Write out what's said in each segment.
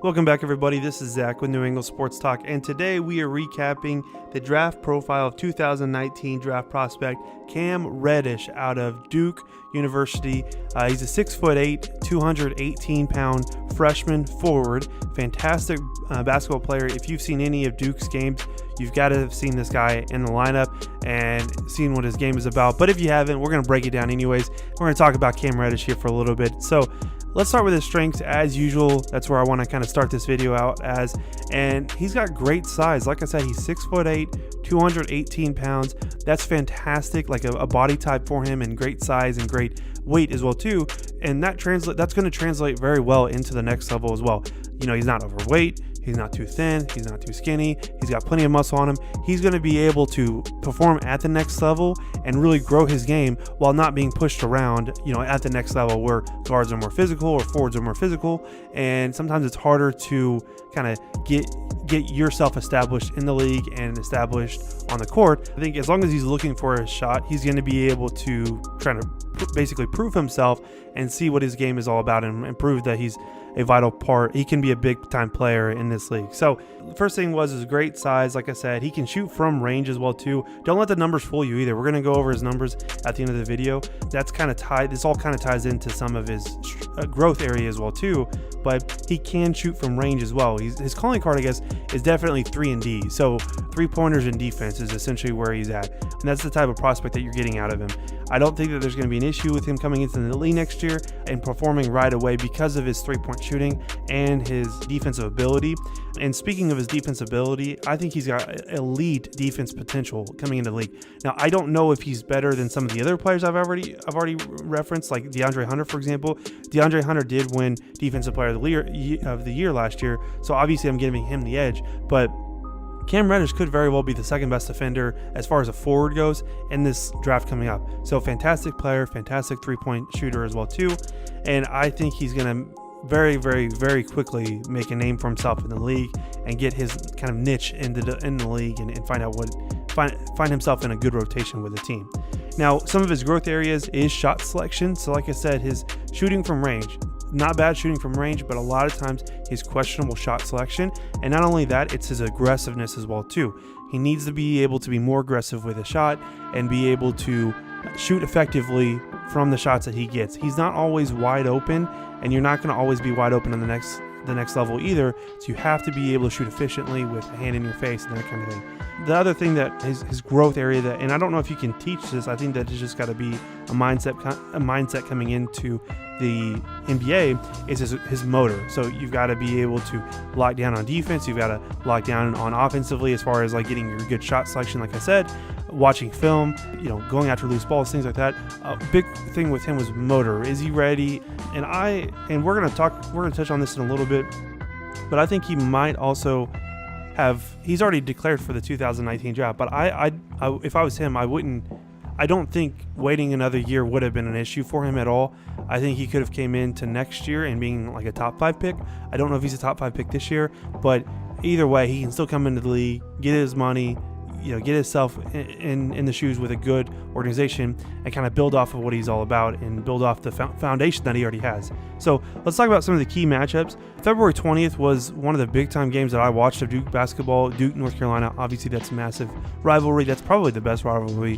Welcome back, everybody. This is Zach with New England Sports Talk, and today we are recapping the draft profile of 2019 draft prospect Cam Reddish out of Duke University. He's a 6'8", 218-pound freshman forward. Fantastic basketball player. If you've seen any of Duke's games, you've got to have seen this guy in the lineup and seen what his game is about. But if you haven't, we're going to break it down anyways. We're going to talk about Cam Reddish here for a little bit. So let's start with his strengths as usual. That's where I want to kind of start this video out as. And he's got great size. Like I said, he's 6'8", 218 pounds. That's fantastic, like a body type for him, and great size and great weight as well too. And that's going to translate very well into the next level as well. You know, he's not overweight. He's not too thin. He's not too skinny. He's got plenty of muscle on him. He's going to be able to perform at the next level and really grow his game while not being pushed around, you know, at the next level where guards are more physical or forwards are more physical. And sometimes it's harder to kind of get yourself established in the league and established on the court. I think as long as he's looking for a shot, he's going to be able to try to basically prove himself and see what his game is all about and prove that he's a vital part. He can be a big time player in this league. So the first thing was his great size. Like I said, he can shoot from range as well too. Don't let the numbers fool you either. We're going to go over his numbers at the end of the video. That's kind of tied. This all kind of ties into some of his growth area as well too, but he can shoot from range as well. His calling card, I guess, is definitely 3 and D. So 3-pointers and defense is essentially where he's at. And that's the type of prospect that you're getting out of him. I don't think that there's going to be an issue with him coming into the league next year and performing right away because of his 3-point shooting and his defensive ability. And speaking of his defensive ability, I think he's got elite defense potential coming into the league. Now, I don't know if he's better than some of the other players I've already referenced, like DeAndre Hunter, for example. DeAndre Hunter did win Defensive Player of the Year last year, so obviously I'm giving him the edge. But Cam Reddish could very well be the second best defender as far as a forward goes in this draft coming up. So fantastic player, fantastic 3-point shooter as well too. And I think he's going to very, very, very quickly make a name for himself in the league and get his kind of niche in the league and find himself in a good rotation with the team. Now, some of his growth areas is shot selection. So like I said, his shooting from range, not bad shooting from range, but a lot of times his questionable shot selection. And not only that, it's his aggressiveness as well too. He needs to be able to be more aggressive with a shot and be able to shoot effectively from the shots that he gets. He's not always wide open, and you're not going to always be wide open on the next level either. So you have to be able to shoot efficiently with a hand in your face and that kind of thing. The other thing that his growth area, that, and I don't know if you can teach this, I think that it's just got to be a mindset coming into the NBA, is his motor. So you've got to be able to lock down on defense. You've got to lock down on offensively as far as like getting your good shot selection, like I said, watching film, you know, going after loose balls, things like that. A big thing with him was motor. Is he ready? And we're gonna touch on this in a little bit, but I think he might also he's already declared for the 2019 draft. But I if I was him, I don't think waiting another year would have been an issue for him at all. I think he could have came into next year and being like a top 5 pick. I don't know if he's a top 5 pick this year, but either way, he can still come into the league, get his money, you know, get himself in the shoes with a good organization and kind of build off of what he's all about and build off the foundation that he already has. So let's talk about some of the key matchups. February 20th was one of the big time games that I watched of Duke basketball. Duke, North Carolina, obviously that's a massive rivalry. That's probably the best rivalry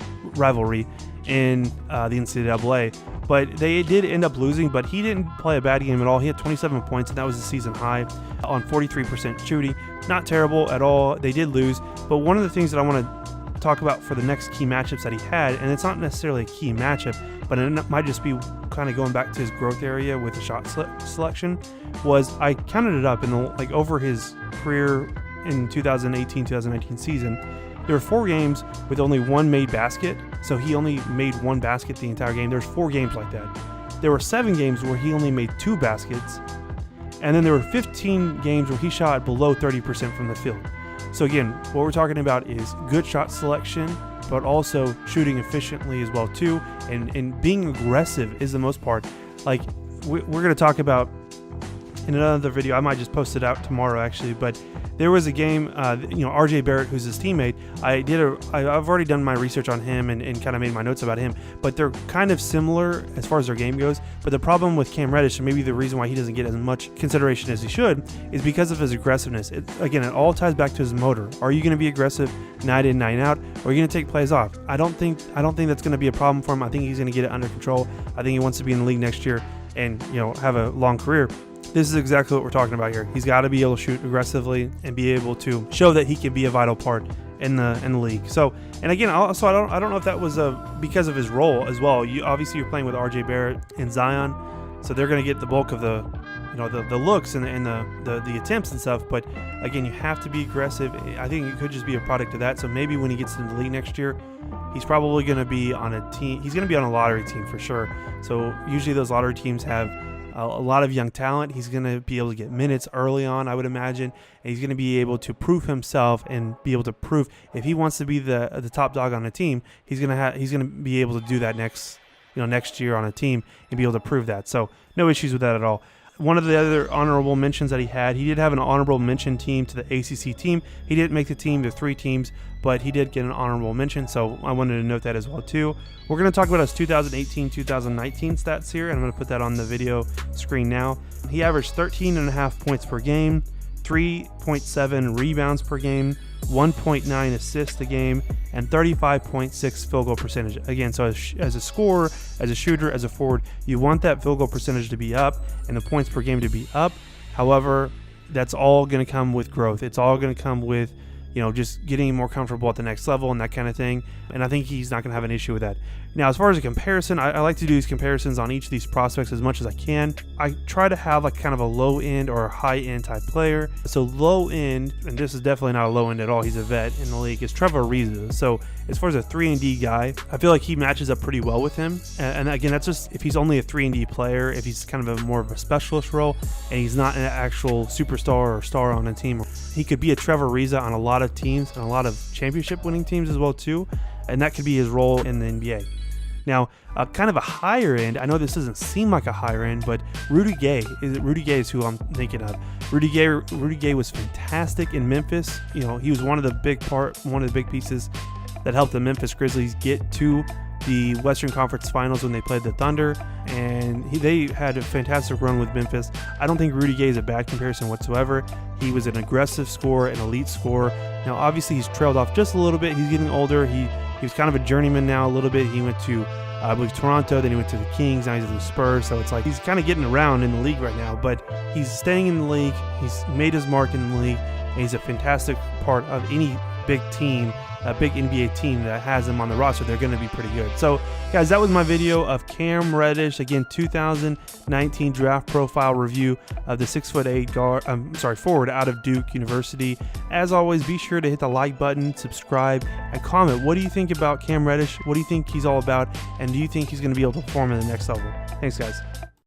in the NCAA. But they did end up losing, but he didn't play a bad game at all. He had 27 points, and that was the season high on 43% shooting. Not terrible at all. They did lose, but one of the things that I want to talk about for the next key matchups that he had, and it's not necessarily a key matchup, but it might just be kind of going back to his growth area with the shot selection, was I counted it up in over his career in 2018-2019 season. There were 4 games with only 1 made basket, so he only made 1 basket the entire game. There's 4 games like that. There were 7 games where he only made 2 baskets, and then there were 15 games where he shot below 30% from the field. So again, what we're talking about is good shot selection, but also shooting efficiently as well too, and being aggressive is the most part. Like we're going to talk about in another video. I might just post it out tomorrow actually, but there was a game, RJ Barrett, who's his teammate. I've already done my research on him and kind of made my notes about him, but they're kind of similar as far as their game goes. But the problem with Cam Reddish, and maybe the reason why he doesn't get as much consideration as he should, is because of his aggressiveness. Again, it all ties back to his motor. Are you going to be aggressive night in, night out, or are you going to take plays off? I don't think that's going to be a problem for him. I think he's going to get it under control. I think he wants to be in the league next year and have a long career. This is exactly what we're talking about here. He's got to be able to shoot aggressively and be able to show that he can be a vital part in the league. So, and again, also I don't know if that was because of his role as well. You're playing with RJ Barrett and Zion, so they're going to get the bulk of the looks and the attempts and stuff. But again, you have to be aggressive. I think it could just be a product of that. So maybe when he gets into the league next year, he's probably going to be on a team. He's going to be on a lottery team for sure. So usually those lottery teams have a lot of young talent. He's going to be able to get minutes early on, I would imagine, and he's going to be able to prove himself and be able to prove if he wants to be the top dog on a team. He's going to be able to do that next year on a team and be able to prove that. So no issues with that at all. One of the other honorable mentions that he did have an honorable mention team to the ACC team. He didn't make the team. There are 3 teams, but he did get an honorable mention, so I wanted to note that as well too. We're going to talk about his 2018-2019 stats here, and I'm going to put that on the video screen now. He averaged 13.5 points per game, 3.7 rebounds per game, 1.9 assists a game, and 35.6 field goal percentage. Again, so as a scorer, as a shooter, as a forward, you want that field goal percentage to be up and the points per game to be up. However, that's all going to come with growth. It's all going to come with just getting more comfortable at the next level and that kind of thing. And I think he's not going to have an issue with that. Now, as far as a comparison, I like to do these comparisons on each of these prospects as much as I can. I try to have like kind of a low end or a high end type player. So low end, and this is definitely not a low end at all, he's a vet in the league, is Trevor Ariza. So as far as a 3-and-D guy, I feel like he matches up pretty well with him. And again, that's just if he's only a 3-and-D player, if he's kind of more of a specialist role and he's not an actual superstar or star on a team. He could be a Trevor Ariza on a lot of teams and a lot of championship winning teams as well too. And that could be his role in the NBA. Now, kind of a higher end, I know this doesn't seem like a higher end, but Rudy Gay is who I'm thinking of. Rudy Gay was fantastic in Memphis. He was one of the big pieces that helped the Memphis Grizzlies get to the Western Conference Finals when they played the Thunder, and they had a fantastic run with Memphis. I don't think Rudy Gay is a bad comparison whatsoever. He was an aggressive scorer, an elite scorer. Now, obviously, he's trailed off just a little bit. He's getting older. He was kind of a journeyman now a little bit. He went to, I believe, Toronto, then he went to the Kings, now he's at the Spurs. So it's like he's kind of getting around in the league right now, but he's staying in the league. He's made his mark in the league, and he's a fantastic part of any big team, a big NBA team that has him on the roster. They're going to be pretty good. So, guys, that was my video of Cam Reddish. Again, 2019 draft profile review of the 6'8" forward out of Duke University. As always, be sure to hit the like button, subscribe, and comment. What do you think about Cam Reddish? What do you think he's all about? And do you think he's going to be able to perform at the next level? Thanks, guys.